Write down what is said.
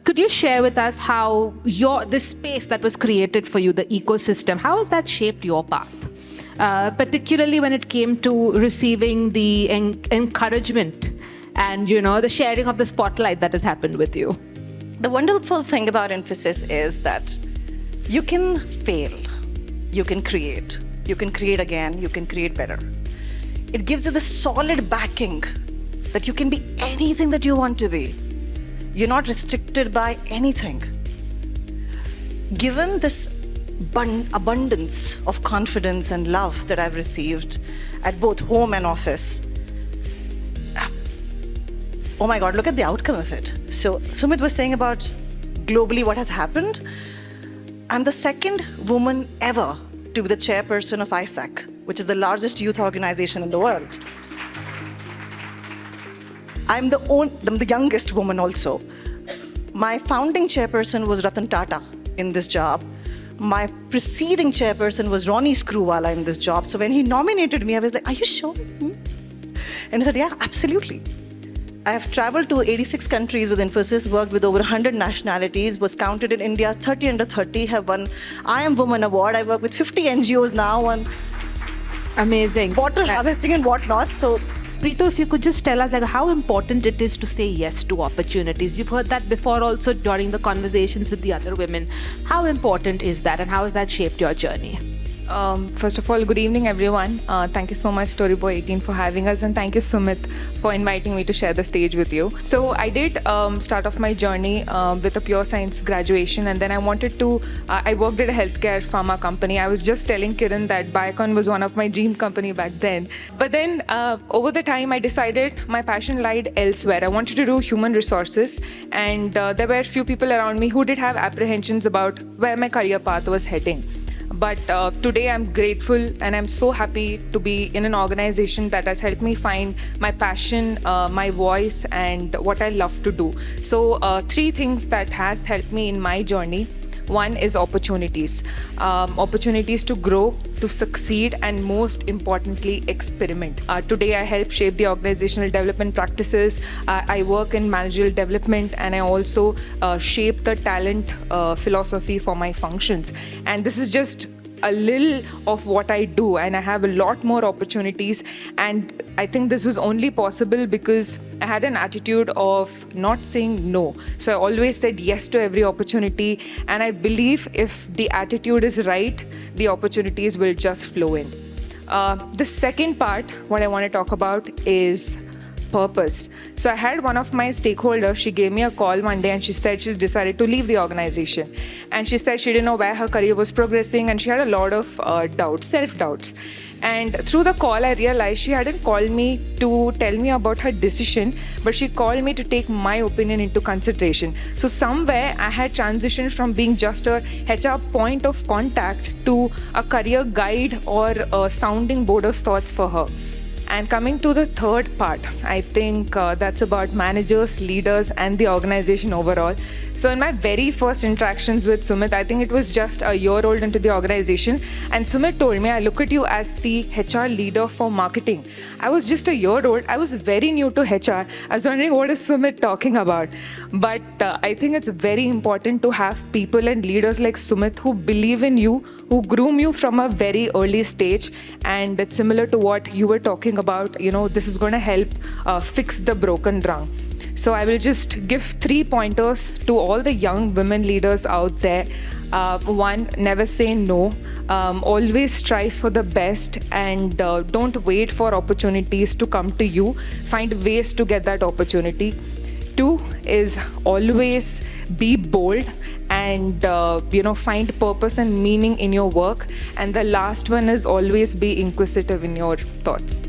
Could you share with us how this space that was created for you, the ecosystem, how has that shaped your path? Particularly when it came to receiving the encouragement and, the sharing of the spotlight that has happened with you. The wonderful thing about Infosys is that you can fail, you can create again, you can create better. It gives you the solid backing that you can be anything that you want to be. You're not restricted by anything. Given this abundance of confidence and love that I've received at both home and office, oh my God, look at the outcome of it. So Sumit was saying about globally what has happened. I'm the second woman ever to be the chairperson of ISAC, which is the largest youth organization in the world. I'm the youngest woman also. My founding chairperson was Ratan Tata in this job. My preceding chairperson was Ronnie Screwvala in this job. So when he nominated me, I was like, are you sure? And he said, yeah, absolutely. I have traveled to 86 countries with Infosys, worked with over 100 nationalities, was counted in India's 30 under 30, have won I Am Woman Award. I work with 50 NGOs now on amazing water harvesting and whatnot. So Preetu, if you could just tell us how important it is to say yes to opportunities. You've heard that before also during the conversations with the other women. How important is that and how has that shaped your journey? First of all, good evening, everyone. Thank you so much, Storyboy 18, for having us, and thank you, Sumit, for inviting me to share the stage with you. So I did start off my journey with a pure science graduation, and then I wanted to, I worked at a healthcare pharma company. I was just telling Kiran that Biocon was one of my dream company back then. But then over the time, I decided my passion lied elsewhere. I wanted to do human resources, and there were a few people around me who did have apprehensions about where my career path was heading. But today I'm grateful and I'm so happy to be in an organization that has helped me find my passion, my voice, and what I love to do. So 3 things that has helped me in my journey. One is opportunities. Opportunities to grow, to succeed, and most importantly, experiment. Today, I help shape the organizational development practices. I work in managerial development, and I also shape the talent philosophy for my functions. And this is just a little of what I do, and I have a lot more opportunities. And I think this was only possible because I had an attitude of not saying no. So I always said yes to every opportunity. And I believe if the attitude is right, the opportunities will just flow in. The second part, what I want to talk about is purpose. So I had one of my stakeholders, she gave me a call one day and she said she's decided to leave the organization. And she said she didn't know where her career was progressing and she had a lot of doubts, self-doubts. And through the call, I realized she hadn't called me to tell me about her decision, but she called me to take my opinion into consideration. So somewhere I had transitioned from being just a HR point of contact to a career guide or a sounding board of thoughts for her. And coming to the third part, I think that's about managers, leaders, and the organization overall. So in my very first interactions with Sumit, I think it was just a year old into the organization, and Sumit told me, I look at you as the HR leader for marketing. I was just a year old. I was very new to HR. I was wondering, what is Sumit talking about? But I think it's very important to have people and leaders like Sumit who believe in you, who groom you from a very early stage. And it's similar to what you were talking about, this is going to help fix the broken rung. So I will just give 3 pointers to all the young women leaders out there. 1, never say no. Always strive for the best and don't wait for opportunities to come to you. Find ways to get that opportunity. 2 is always be bold and find purpose and meaning in your work. And the last one is always be inquisitive in your thoughts.